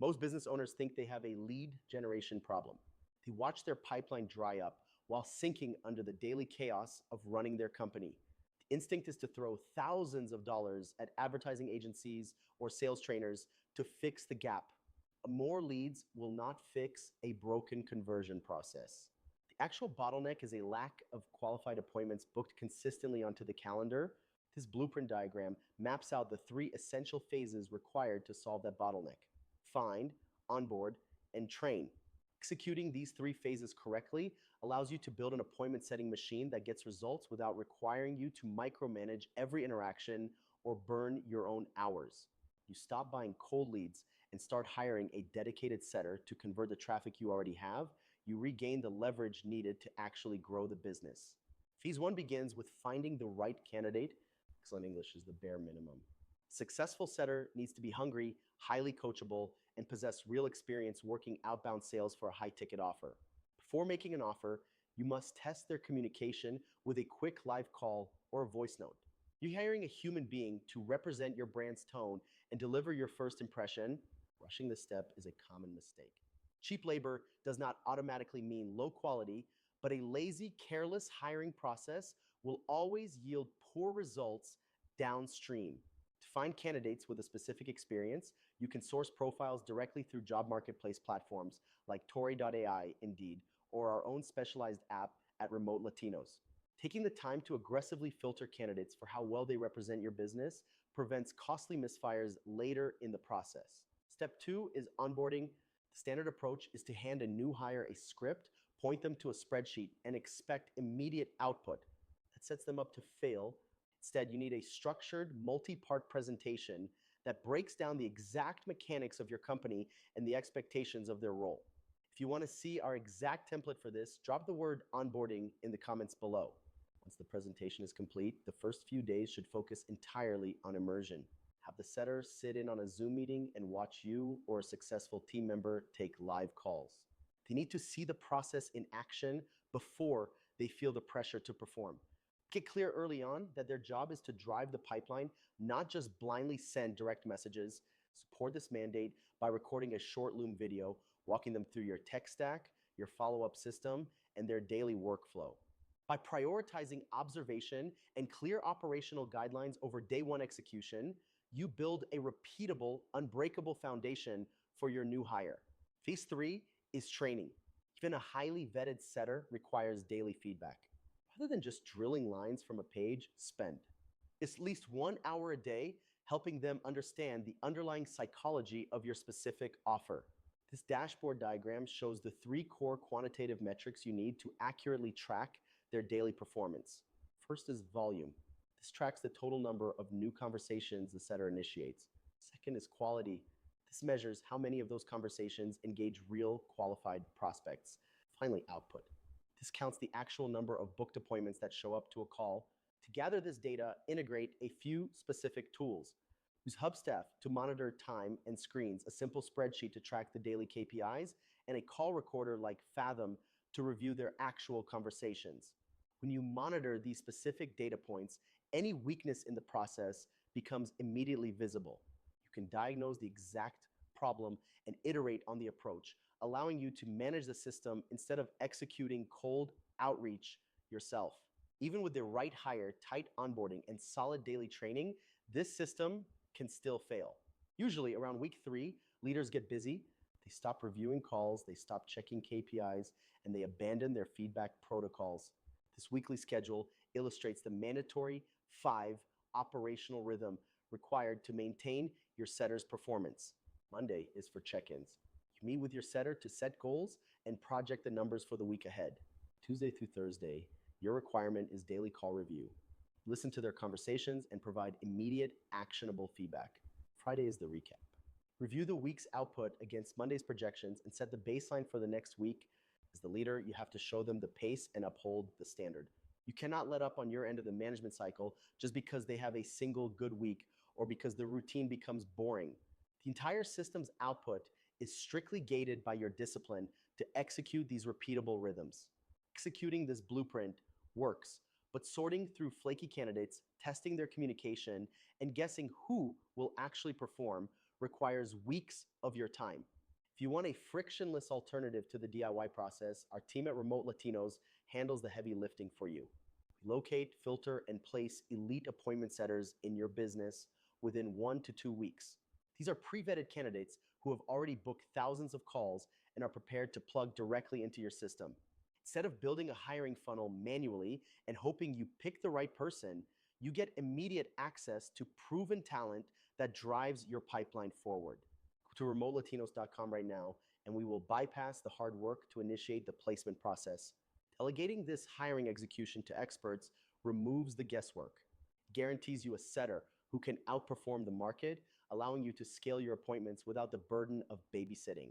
Most business owners think they have a lead generation problem. They watch their pipeline dry up while sinking under the daily chaos of running their company. The instinct is to throw thousands of dollars at advertising agencies or sales trainers to fix the gap. More leads will not fix a broken conversion process. The actual bottleneck is a lack of qualified appointments booked consistently onto the calendar. This blueprint diagram maps out the three essential phases required to solve that bottleneck: find, onboard, and train. Executing these three phases correctly allows you to build an appointment setting machine that gets results without requiring you to micromanage every interaction or burn your own hours. You stop buying cold leads and start hiring a dedicated setter to convert the traffic you already have. You regain the leverage needed to actually grow the business. Phase one begins with finding the right candidate. Excellent English is the bare minimum. Successful setter needs to be hungry, highly coachable, and possess real experience working outbound sales for a high-ticket offer. Before making an offer, you must test their communication with a quick live call or a voice note. You're hiring a human being to represent your brand's tone and deliver your first impression. Rushing this step is a common mistake. Cheap labor does not automatically mean low quality, but a lazy, careless hiring process will always yield poor results downstream. To find candidates with a specific experience, you can source profiles directly through job marketplace platforms like Tori.ai, Indeed, or our own specialized app at Remote Latinos. Taking the time to aggressively filter candidates for how well they represent your business prevents costly misfires later in the process. Step two is onboarding. The standard approach is to hand a new hire a script, point them to a spreadsheet, and expect immediate output. That sets them up to fail. Instead, you need a structured, multi-part presentation that breaks down the exact mechanics of your company and the expectations of their role. If you want to see our exact template for this, drop the word onboarding in the comments below. Once the presentation is complete, the first few days should focus entirely on immersion. Have the setter sit in on a Zoom meeting and watch you or a successful team member take live calls. They need to see the process in action before they feel the pressure to perform. Get clear early on that their job is to drive the pipeline, not just blindly send direct messages. Support this mandate by recording a short Loom video, walking them through your tech stack, your follow-up system, and their daily workflow. By prioritizing observation and clear operational guidelines over day one execution, you build a repeatable, unbreakable foundation for your new hire. Phase three is training. Even a highly vetted setter requires daily feedback. Rather than just drilling lines from a page, spend at least 1 hour a day helping them understand the underlying psychology of your specific offer. This dashboard diagram shows the three core quantitative metrics you need to accurately track their daily performance. First is volume. This tracks the total number of new conversations the setter initiates. Second is quality. This measures how many of those conversations engage real qualified prospects. Finally, output. This counts the actual number of booked appointments that show up to a call. To gather this data, integrate a few specific tools. Use Hubstaff to monitor time and screens, a simple spreadsheet to track the daily KPIs, and a call recorder like Fathom to review their actual conversations. When you monitor these specific data points, any weakness in the process becomes immediately visible. You can diagnose the exact problem and iterate on the approach, allowing you to manage the system instead of executing cold outreach yourself. Even with the right hire, tight onboarding, and solid daily training, this system can still fail. Usually around week 3, leaders get busy, they stop reviewing calls, they stop checking KPIs, and they abandon their feedback protocols. This weekly schedule illustrates the mandatory 5 operational rhythm required to maintain your setter's performance. Monday is for check-ins. You meet with your setter to set goals and project the numbers for the week ahead. Tuesday through Thursday, your requirement is daily call review. Listen to their conversations and provide immediate, actionable feedback. Friday is the recap. Review the week's output against Monday's projections and set the baseline for the next week. As the leader, you have to show them the pace and uphold the standard. You cannot let up on your end of the management cycle just because they have a single good week or because the routine becomes boring. The entire system's output is strictly gated by your discipline to execute these repeatable rhythms. Executing this blueprint works, but sorting through flaky candidates, testing their communication, and guessing who will actually perform requires weeks of your time. If you want a frictionless alternative to the DIY process, our team at Remote Latinos handles the heavy lifting for you. We locate, filter, and place elite appointment setters in your business within 1 to 2 weeks. These are pre-vetted candidates who have already booked thousands of calls and are prepared to plug directly into your system. Instead of building a hiring funnel manually and hoping you pick the right person, you get immediate access to proven talent that drives your pipeline forward. Go to remotelatinos.com right now, and we will bypass the hard work to initiate the placement process. Delegating this hiring execution to experts removes the guesswork, guarantees you a setter who can outperform the market, allowing you to scale your appointments without the burden of babysitting.